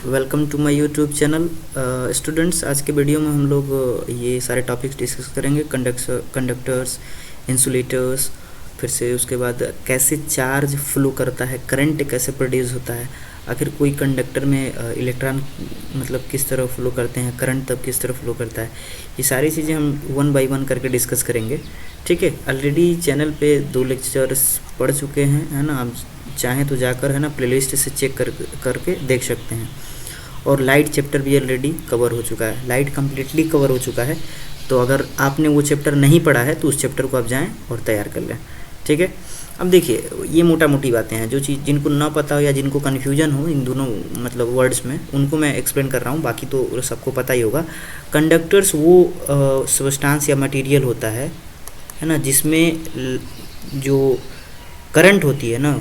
Welcome to my YouTube channel. Students, आज के video में हम लोग ये सारे टॉपिक्स डिस्कस करेंगे। कंडक्टर्स, इंसुलेटर्स, फिर से उसके बाद कैसे चार्ज फ्लो करता है, करंट कैसे प्रोड्यूस होता है, आखिर कोई कंडक्टर में इलेक्ट्रॉन मतलब किस तरह फ्लो करते हैं, करंट तब किस तरह फ्लो करता है। ये सारी चीज़ें हम वन बाय वन करके डिस्कस करेंगे। ठीक है, ऑलरेडी चैनल पे 2 लेक्चर्स पढ़ चुके हैं, है ना। आप चाहें तो जाकर, है ना, प्लेलिस्ट से चेक करके देख सकते हैं। और लाइट चैप्टर भी ऑलरेडी कवर हो चुका है, लाइट कम्प्लीटली कवर हो चुका है। तो अगर आपने वो चैप्टर नहीं पढ़ा है तो उस चैप्टर को आप जाएं और तैयार कर लें। ठीक है, अब देखिए, ये मोटा मोटी बातें हैं, जो चीज़ जिनको ना पता हो या जिनको कन्फ्यूजन हो इन दोनों मतलब वर्ड्स में, उनको मैं एक्सप्लेन कर रहा हूँ, बाकी तो सबको पता ही होगा। कंडक्टर्स वो सब्सटेंस या मटेरियल होता है ना, जिसमें जो करंट होती है ना,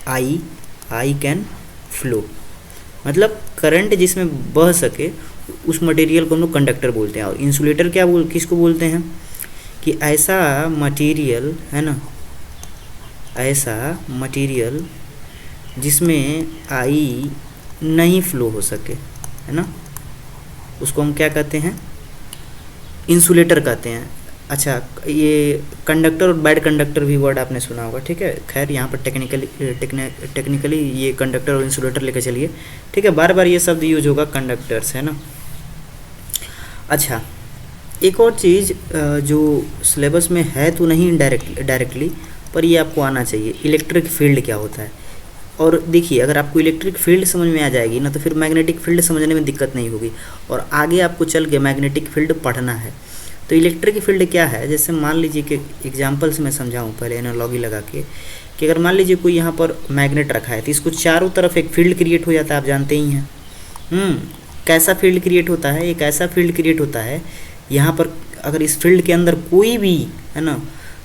आई कैन फ्लो, मतलब करंट जिसमें बह सके, उस मटेरियल को हम लोग कंडक्टर बोलते हैं। और इंसुलेटर किसको बोलते हैं कि ऐसा मटेरियल, है ना, ऐसा मटेरियल जिसमें आई नहीं फ्लो हो सके, है ना, उसको हम क्या कहते हैं, इंसुलेटर कहते हैं। अच्छा, ये कंडक्टर और बैड कंडक्टर भी वर्ड आपने सुना होगा। ठीक है, खैर यहाँ पर टेक्निकली ये कंडक्टर और इंसुलेटर लेकर चलिए। ठीक है, बार बार ये शब्द यूज होगा, कंडक्टर्स, है ना। अच्छा, एक और चीज़ जो सिलेबस में है तो नहीं डायरेक्टली, पर ये आपको आना चाहिए, इलेक्ट्रिक फील्ड क्या होता है। और देखिए, अगर आपको इलेक्ट्रिक फील्ड समझ में आ जाएगी ना, तो फिर मैग्नेटिक फील्ड समझने में दिक्कत नहीं होगी, और आगे आपको चल के मैग्नेटिक फील्ड पढ़ना है। तो इलेक्ट्रिक फील्ड क्या है, जैसे मान लीजिए कि एग्जांपल से मैं समझाऊं, पहले एनालॉजी लगा के, कि अगर मान लीजिए कोई यहाँ पर मैग्नेट रखा है, तो इसको चारों तरफ एक फील्ड क्रिएट हो जाता है, आप जानते ही हैं। कैसा फील्ड क्रिएट होता है, एक ऐसा फील्ड क्रिएट होता है यहाँ पर, अगर इस फील्ड के अंदर कोई भी, है ना,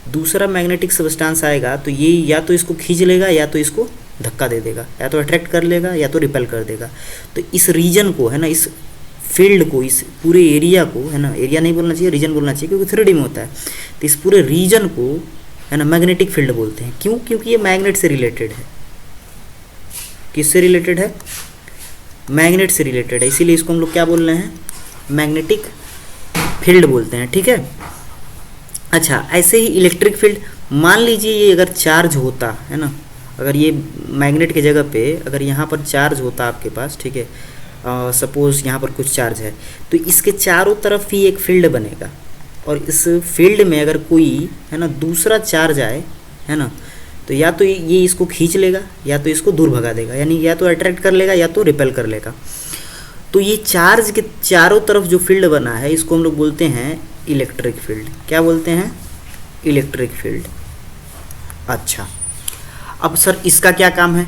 दूसरा मैग्नेटिक सब्सटेंस आएगा तो ये या तो इसको खींच लेगा या तो इसको धक्का दे देगा, या तो अट्रैक्ट कर लेगा या तो रिपेल कर देगा। तो इस रीजन को, है ना, इस फील्ड को, इस पूरे एरिया को, है ना, एरिया नहीं बोलना चाहिए, रीजन बोलना चाहिए, क्योंकि 3D में होता है। तो इस पूरे रीजन को, है ना, मैग्नेटिक फील्ड बोलते हैं। क्यों? क्योंकि ये मैग्नेट से रिलेटेड है। किससे रिलेटेड है? मैग्नेट से रिलेटेड है, इसीलिए इसको हम लोग क्या बोल रहे हैं, मैग्नेटिक फील्ड बोलते हैं। ठीक है। अच्छा, ऐसे ही इलेक्ट्रिक फील्ड, मान लीजिए ये अगर चार्ज होता है ना, अगर ये मैग्नेट की जगह पे अगर यहाँ पर चार्ज होता आपके पास, ठीक है, सपोज यहाँ पर कुछ चार्ज है, तो इसके चारों तरफ ही एक फील्ड बनेगा, और इस फील्ड में अगर कोई, है ना, दूसरा चार्ज आए, है ना, तो या तो ये इसको खींच लेगा या तो इसको दूर भगा देगा, यानी या तो अट्रैक्ट कर लेगा या तो रिपेल कर लेगा। तो ये चार्ज के चारों तरफ जो फील्ड बना है, इसको हम लोग बोलते हैं इलेक्ट्रिक फील्ड। क्या बोलते हैं? Electric field. अच्छा, अब सर इसका क्या काम है?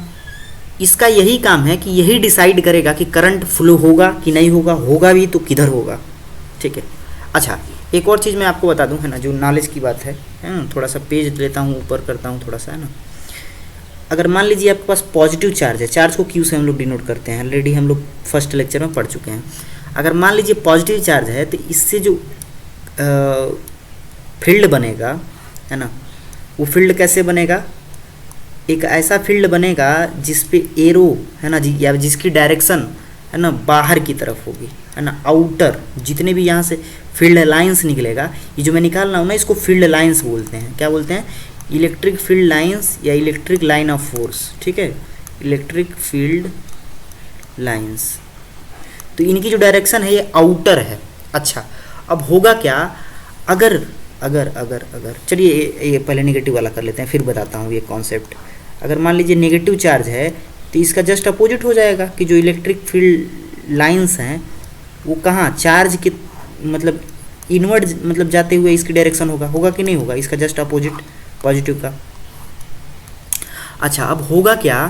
इसका यही काम है कि यही डिसाइड करेगा कि करंट फ्लो होगा कि नहीं होगा, होगा भी तो किधर होगा। ठीक है। अच्छा, एक और चीज़ मैं आपको बता दूं, है ना, जो नॉलेज की बात है ना, थोड़ा सा पेज लेता हूँ, ऊपर करता हूँ थोड़ा सा, है ना। अगर मान लीजिए आपके पास पॉजिटिव चार्ज है, चार्ज को क्यू से हम लोग डिनोट करते हैं, ऑलरेडी हम लोग फर्स्ट लेक्चर में पढ़ चुके हैं। अगर मान लीजिए पॉजिटिव चार्ज है, तो इससे जो फील्ड बनेगा, है ना, वो फील्ड कैसे बनेगा? एक ऐसा फील्ड बनेगा जिस पे एरो, है ना, या जिसकी डायरेक्शन, है ना, बाहर की तरफ होगी, है ना, आउटर, जितने भी यहाँ से फील्ड लाइंस निकलेगा, ये जो मैं निकाल रहा हूँ ना, इसको फील्ड लाइंस बोलते हैं। क्या बोलते हैं? इलेक्ट्रिक फील्ड लाइंस या इलेक्ट्रिक लाइन ऑफ फोर्स। ठीक है, इलेक्ट्रिक फील्ड लाइंस। तो इनकी जो डायरेक्शन है ये आउटर है। अच्छा, अब होगा क्या, अगर अगर अगर अगर चलिए ये पहले नेगेटिव वाला कर लेते हैं, फिर बताता हूँ ये कॉन्सेप्ट। अगर मान लीजिए नेगेटिव चार्ज है, तो इसका जस्ट अपोजिट हो जाएगा कि जो इलेक्ट्रिक फील्ड लाइंस हैं वो कहाँ, चार्ज के मतलब इनवर्ड, मतलब जाते हुए इसकी डायरेक्शन होगा कि नहीं होगा? इसका जस्ट अपोजिट, पॉजिटिव का। अच्छा, अब होगा क्या,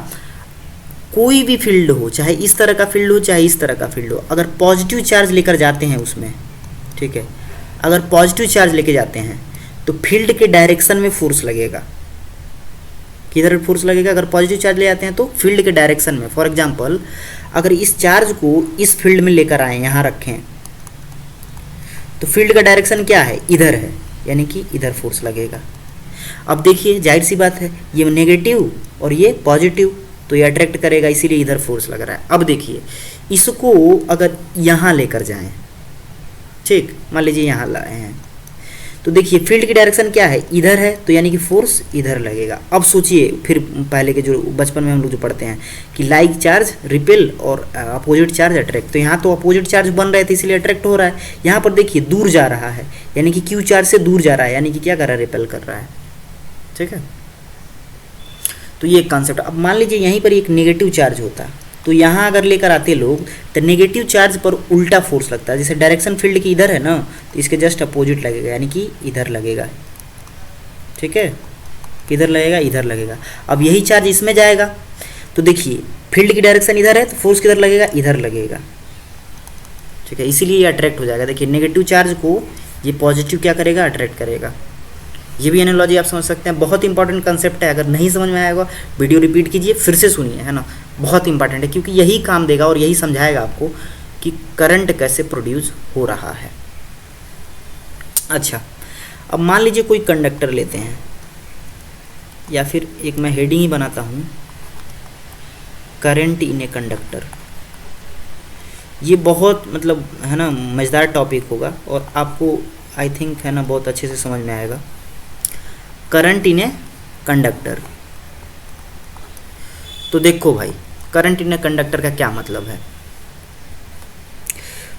कोई भी फील्ड हो, चाहे इस तरह का फील्ड हो चाहे इस तरह का फील्ड हो, अगर पॉजिटिव चार्ज लेकर जाते हैं उसमें, ठीक है, अगर पॉजिटिव चार्ज लेके जाते हैं तो फील्ड के डायरेक्शन में फोर्स लगेगा। किधर फोर्स लगेगा? अगर पॉजिटिव चार्ज ले जाते हैं तो फील्ड के डायरेक्शन में। फॉर एग्जांपल, अगर इस चार्ज को इस फील्ड में लेकर आए, यहाँ रखें, तो फील्ड का डायरेक्शन क्या है? इधर है, यानी कि इधर फोर्स लगेगा। अब देखिए, जाहिर सी बात है, ये नेगेटिव और ये पॉजिटिव, तो ये अट्रैक्ट करेगा, इसीलिए इधर फोर्स लग रहा है। अब देखिए इसको अगर यहाँ लेकर जाएं, ठीक, मान लीजिए यहाँ लाए हैं, तो देखिए फील्ड की डायरेक्शन क्या है, इधर है, तो यानी कि फोर्स इधर लगेगा। अब सोचिए फिर पहले के जो बचपन में हम लोग जो पढ़ते हैं कि लाइक चार्ज रिपेल और अपोजिट चार्ज अट्रैक्ट, तो यहाँ तो अपोजिट चार्ज बन रहे थे इसलिए अट्रैक्ट हो रहा है। यहाँ पर देखिए दूर जा रहा है, यानी कि क्यू चार्ज से दूर जा रहा है, यानी कि क्या कर रहा है, रिपेल कर रहा है, ठीक है। तो ये एक कॉन्सेप्ट। अब मान लीजिए यहीं पर एक नेगेटिव चार्ज होता, तो यहाँ अगर लेकर आते लोग तो नेगेटिव चार्ज पर उल्टा फोर्स लगता है। जैसे डायरेक्शन फील्ड की इधर है ना, तो इसके जस्ट अपोजिट लगेगा, यानी कि इधर लगेगा, ठीक है, किधर लगेगा, इधर लगेगा। अब यही चार्ज इसमें जाएगा, तो देखिए फील्ड की डायरेक्शन इधर है तो फोर्स किधर लगेगा, इधर लगेगा, ठीक है, इसीलिए ये अट्रैक्ट हो जाएगा। देखिए नेगेटिव चार्ज को ये पॉजिटिव क्या करेगा, अट्रैक्ट करेगा। ये भी एनालॉजी आप समझ सकते हैं, बहुत इंपॉर्टेंट कंसेप्ट है। अगर नहीं समझ में आएगा वीडियो रिपीट कीजिए, फिर से सुनिए, है ना, बहुत इंपॉर्टेंट है, क्योंकि यही काम देगा और यही समझाएगा आपको कि करंट कैसे प्रोड्यूस हो रहा है। अच्छा, अब मान लीजिए कोई कंडक्टर लेते हैं, या फिर एक मैं हेडिंग ही बनाता हूँ, करंट इन ए कंडक्टर। ये बहुत मतलब है ना मज़ेदार टॉपिक होगा और आपको आई थिंक है ना बहुत अच्छे से समझ में आएगा। करंट इन ए कंडक्टर, तो देखो भाई करंट इन ए कंडक्टर का क्या मतलब है।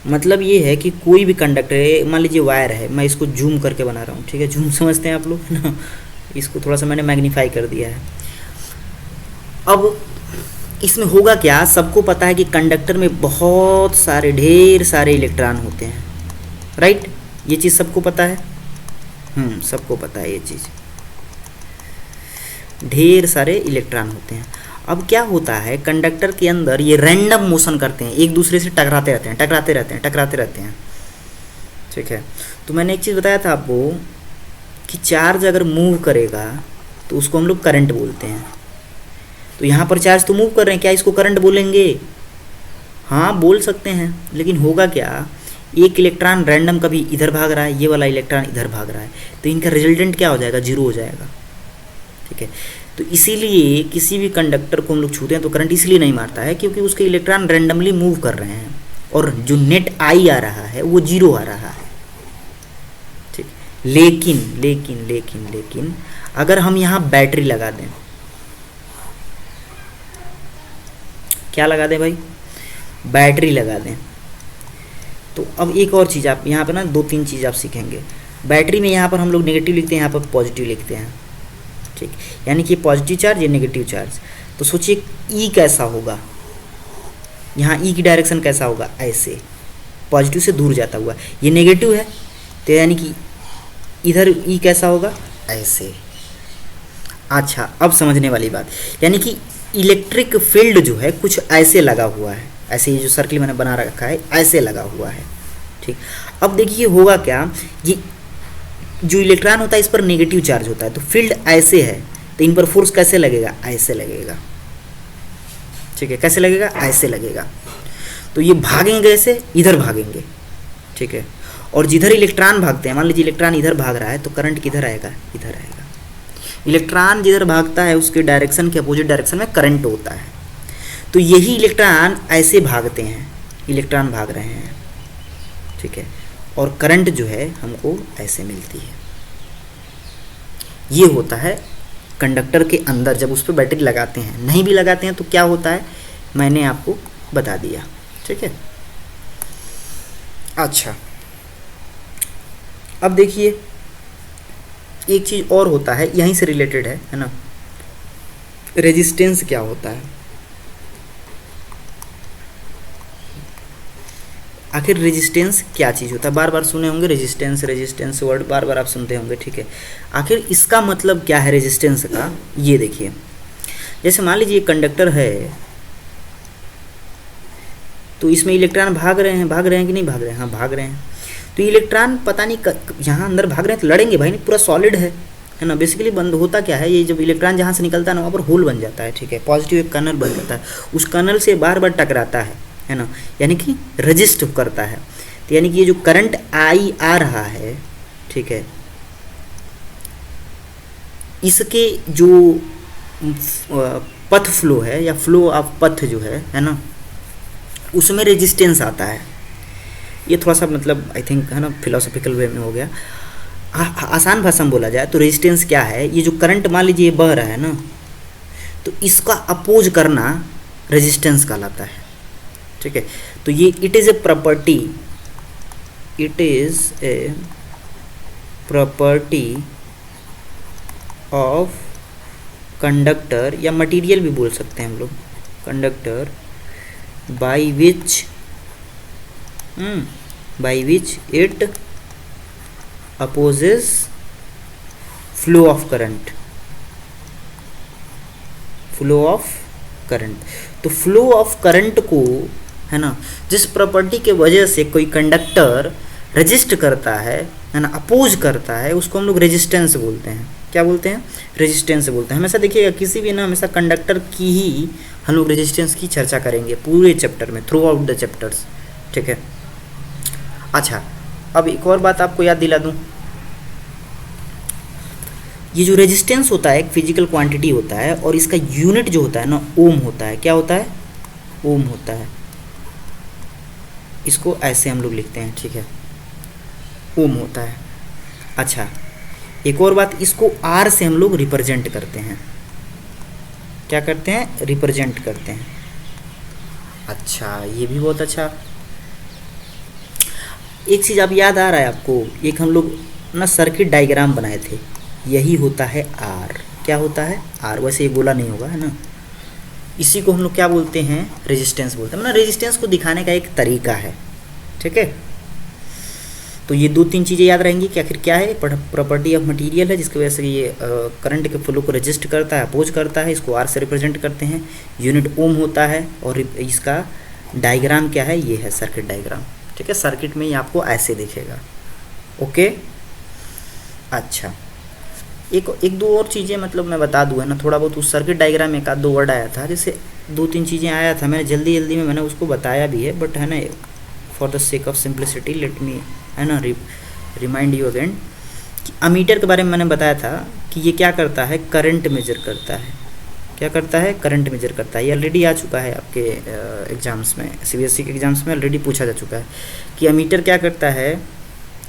मतलब ये है कि कोई भी कंडक्टर है, मान लीजिए वायर है, मैं इसको जूम करके बना रहा हूँ, ठीक है, जूम समझते हैं आप लोग, है ना, इसको थोड़ा सा मैंने मैग्नीफाई कर दिया है। अब इसमें होगा क्या, सबको पता है कि कंडक्टर में बहुत सारे ढेर सारे इलेक्ट्रॉन होते हैं, राइट, ये चीज़ सबको पता है, सबको पता है ये चीज़, ढेर सारे इलेक्ट्रॉन होते हैं। अब क्या होता है, कंडक्टर के अंदर ये रैंडम मोशन करते हैं, एक दूसरे से टकराते रहते हैं, टकराते रहते हैं, टकराते रहते हैं, ठीक है। तो मैंने एक चीज़ बताया था आपको कि चार्ज अगर मूव करेगा तो उसको हम लोग करंट बोलते हैं। तो यहाँ पर चार्ज तो मूव कर रहे हैं, क्या इसको करंट बोलेंगे? हाँ बोल सकते हैं, लेकिन होगा क्या, एक इलेक्ट्रॉन रैंडम कभी इधर भाग रहा है, ये वाला इलेक्ट्रॉन इधर भाग रहा है, तो इनका रिजल्टेंट क्या हो जाएगा, जीरो हो जाएगा, ठीक है। तो इसीलिए किसी भी कंडक्टर को हम लोग छूते हैं तो करंट इसलिए नहीं मारता है क्योंकि उसके इलेक्ट्रॉन रैंडमली मूव कर रहे हैं और जो नेट आई आ रहा है वो जीरो आ रहा है, ठीक। लेकिन लेकिन लेकिन लेकिन अगर हम यहाँ बैटरी लगा दें, क्या लगा दें भाई, बैटरी लगा दें, तो अब एक और चीज़ आप यहाँ पर ना 2-3 चीज़ आप सीखेंगे। बैटरी में यहाँ पर हम लोग नेगेटिव लिखते हैं, यहाँ पर पॉजिटिव लिखते हैं, ठीक, यानी कि पॉजिटिव चार्ज ये नेगेटिव चार्ज। तो सोचिए ई कैसा होगा, यहाँ ई की डायरेक्शन कैसा होगा, ऐसे पॉजिटिव से दूर जाता हुआ, ये नेगेटिव है तो यानी कि इधर ई कैसा होगा, ऐसे। अच्छा अब समझने वाली बात, यानी कि इलेक्ट्रिक फील्ड जो है कुछ ऐसे लगा हुआ है, ऐसे ये जो सर्किल मैंने बना रखा है ऐसे लगा हुआ है, ठीक। अब देखिए होगा क्या, ये जो इलेक्ट्रॉन होता है इस पर नेगेटिव चार्ज होता है, तो फील्ड ऐसे है तो इन पर फोर्स कैसे लगेगा, ऐसे लगेगा, ठीक है, कैसे लगेगा, ऐसे लगेगा। तो ये भागेंगे ऐसे, इधर भागेंगे, ठीक है, और जिधर इलेक्ट्रॉन भागते हैं, मान लीजिए इलेक्ट्रॉन इधर भाग रहा है तो करंट किधर आएगा, इधर आएगा। इलेक्ट्रॉन जिधर भागता है उसके डायरेक्शन के अपोजिट डायरेक्शन में करंट होता है, तो यही इलेक्ट्रॉन ऐसे भागते हैं, इलेक्ट्रॉन भाग रहे हैं, ठीक है, और करंट जो है हमको ऐसे मिलती है। ये होता है कंडक्टर के अंदर जब उस पर बैटरी लगाते हैं। नहीं भी लगाते हैं तो क्या होता है मैंने आपको बता दिया, ठीक है। अच्छा अब देखिए एक चीज़ और होता है, यहीं से रिलेटेड है ना, रेजिस्टेंस क्या होता है। आखिर रेजिस्टेंस क्या चीज़ होता है, बार बार सुने होंगे रेजिस्टेंस, रेजिस्टेंस वर्ड बार बार आप सुनते होंगे, ठीक है। आखिर इसका मतलब क्या है रेजिस्टेंस का, ये देखिए। जैसे मान लीजिए कंडक्टर है तो इसमें इलेक्ट्रॉन भाग रहे हैं कि नहीं भाग रहे हैं, हाँ भाग रहे हैं। तो इलेक्ट्रॉन पता नहीं यहाँ अंदर भाग रहे हैं तो लड़ेंगे भाई, नहीं पूरा सॉलिड है ना। बेसिकली बंद होता क्या है, ये जब इलेक्ट्रॉन जहाँ से निकलता है ना वहाँ पर होल बन जाता है, ठीक है, पॉजिटिव एक कर्नल बन जाता है, उस कर्नल से बार बार टकराता है ना, यानी कि रजिस्ट करता है। तो यानी कि ये जो करंट आई आ रहा है, ठीक है, इसके जो पथ फ्लो है या फ्लो ऑफ पथ जो है ना, उसमें रेजिस्टेंस आता है। ये थोड़ा सा मतलब आई थिंक है ना फिलोसॉफिकल वे में हो गया। आसान भाषा में बोला जाए तो रेजिस्टेंस क्या है, ये जो करंट मान लीजिए बह रहा है ना, तो इसका अपोज करना रेजिस्टेंस कहलाता है। ठीक है, तो ये it is a property, it is a property of conductor या मटेरियल भी बोल सकते हैं हम लोग, conductor by which it opposes flow of current, flow of current. तो फ्लो ऑफ करंट को है ना, जिस प्रॉपर्टी के वजह से कोई कंडक्टर रेजिस्ट करता है ना, अपोज करता है, उसको हम लोग रेजिस्टेंस बोलते हैं। क्या बोलते हैं? रेजिस्टेंस बोलते हैं। हमेशा देखिएगा किसी भी ना, हमेशा कंडक्टर की ही हम लोग रेजिस्टेंस की चर्चा करेंगे पूरे चैप्टर में, थ्रू आउट द चैप्टर्स। ठीक है, अच्छा अब एक और बात आपको याद दिला दूं, ये जो रेजिस्टेंस होता है एक फिजिकल क्वांटिटी होता है और इसका यूनिट जो होता है ना ओम होता है। क्या होता है? ओम होता है। इसको ऐसे हम लोग लिखते हैं। ठीक है, ओम होता है। अच्छा एक और बात, इसको आर से हम लोग रिप्रेजेंट करते हैं। क्या करते हैं? रिप्रेजेंट करते हैं। अच्छा ये भी बहुत अच्छा। एक चीज़ अब याद आ रहा है आपको, एक हम लोग ना सर्किट डायग्राम बनाए थे, यही होता है आर। क्या होता है? आर। वैसे ये गोला नहीं होगा है ना, इसी को हम लोग क्या बोलते हैं? रेजिस्टेंस बोलते हैं। मतलब रेजिस्टेंस को दिखाने का एक तरीका है। ठीक है, तो ये 2-3 चीज़ें याद रहेंगी कि आखिर क्या है। प्रॉपर्टी ऑफ मटेरियल है जिसकी वजह से ये करंट के फ्लो को रजिस्ट करता है, अपोज करता है, इसको आर से रिप्रेजेंट करते हैं। यूनिट ओम होता है और इसका डायग्राम क्या है? ये है सर्किट डायग्राम। ठीक है, सर्किट में ये आपको ऐसे दिखेगा। ओके, अच्छा एक दो और चीज़ें मतलब मैं बता दूँ है ना, थोड़ा बहुत उस सर्किट डायग्राम में एक आध दो वर्ड आया था, जैसे 2-3 चीज़ें आया था, मैंने जल्दी में मैंने उसको बताया भी है, बट है ना for the sake of simplicity let me है ना रिमाइंड यू अगेन कि अमीटर के बारे में मैंने बताया था कि ये क्या करता है? करंट मेजर करता है। क्या करता है? करंट मेजर करता है। ये ऑलरेडी आ चुका है आपके एग्जाम्स में, सीबीएसई के एग्जाम्स में ऑलरेडी पूछा जा चुका है कि अमीटर क्या करता है?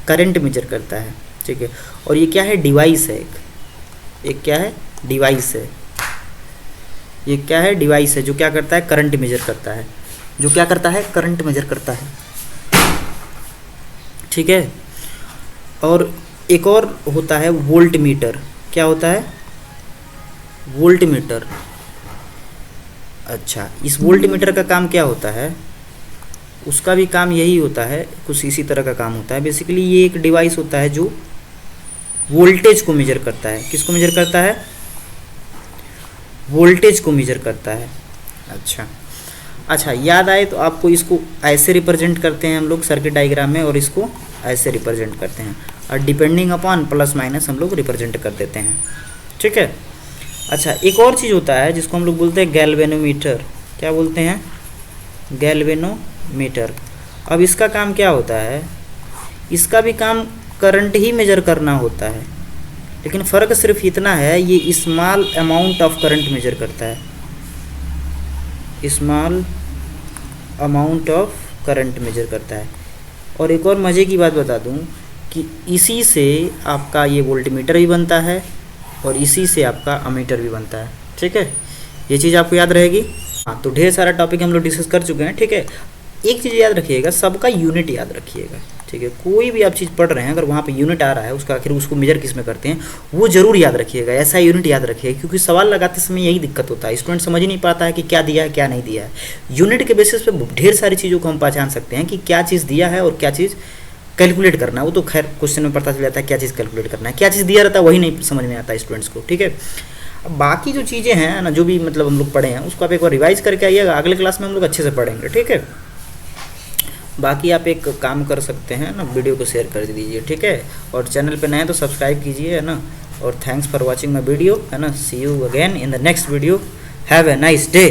करंट मेजर करता है। ठीक है, और ये क्या है? डिवाइस है। एक क्या है? डिवाइस है। ये क्या है? डिवाइस है जो क्या करता है? करंट मेजर करता है। जो क्या करता है? करंट मेजर करता है। ठीक है, और एक और होता है वोल्ट मीटर। क्या होता है? Volt meter. अच्छा, इस वोल्ट मीटर का काम क्या होता है? उसका भी काम यही होता है, कुछ इसी तरह का काम होता है। बेसिकली ये एक डिवाइस होता है जो वोल्टेज को मेजर करता है। किसको मेजर करता है? वोल्टेज को मेजर करता है। अच्छा याद आए तो आपको इसको ऐसे रिप्रेजेंट करते हैं हम लोग सर्किट डायग्राम में, और इसको ऐसे रिप्रेजेंट करते हैं, और डिपेंडिंग अपॉन प्लस माइनस हम लोग रिप्रेजेंट कर देते हैं। ठीक है, अच्छा एक और चीज़ होता है जिसको हम लोग बोलते हैं गैल्वेनोमीटर। क्या बोलते हैं? गैल्वेनोमीटर। अब इसका काम क्या होता है? इसका भी काम करंट ही मेजर करना होता है, लेकिन फ़र्क सिर्फ इतना है, ये small amount of current measure करता है। Small amount of current measure करता है। और एक और मज़े की बात बता दूं कि इसी से आपका ये वोल्टमीटर भी बनता है और इसी से आपका अमीटर भी बनता है। ठीक है, ये चीज़ आपको याद रहेगी। हाँ, तो ढेर सारा टॉपिक हम लोग डिस्कस कर चुके हैं। ठीक है, एक चीज़ याद रखिएगा, सबका यूनिट याद रखिएगा। ठीक है, कोई भी आप चीज़ पढ़ रहे हैं अगर वहाँ पे यूनिट आ रहा है, उसका आखिर उसको मेजर किस में करते हैं वो जरूर याद रखिएगा। ऐसा यूनिट याद रखिएगा, क्योंकि सवाल लगाते समय यही दिक्कत होता है, स्टूडेंट समझ ही नहीं पाता है कि क्या दिया है क्या नहीं दिया है। यूनिट के बेसिस पे ढेर सारी चीज़ों को हम पहचान सकते हैं कि क्या चीज़ दिया है और क्या चीज़ कैलकुलेट करना है। वो तो खैर क्वेश्चन में पता चल जाता है क्या चीज़ कैलकुलेट करना है, क्या चीज़ दिया रहता है वही नहीं समझ में आता है स्टूडेंट्स को। ठीक है, अब बाकी जो चीज़ें हैं ना, जो भी मतलब हम लोग पढ़े हैं उसको आप एक बार रिवाइज करके आइएगा, अगले क्लास में हम लोग अच्छे से पढ़ेंगे। ठीक है, बाकी आप एक काम कर सकते हैं ना, वीडियो को शेयर कर दीजिए। ठीक है, और चैनल पे नए हैं तो सब्सक्राइब कीजिए है ना। और thanks for watching my video है ना। See you again in the next video. Have a nice day.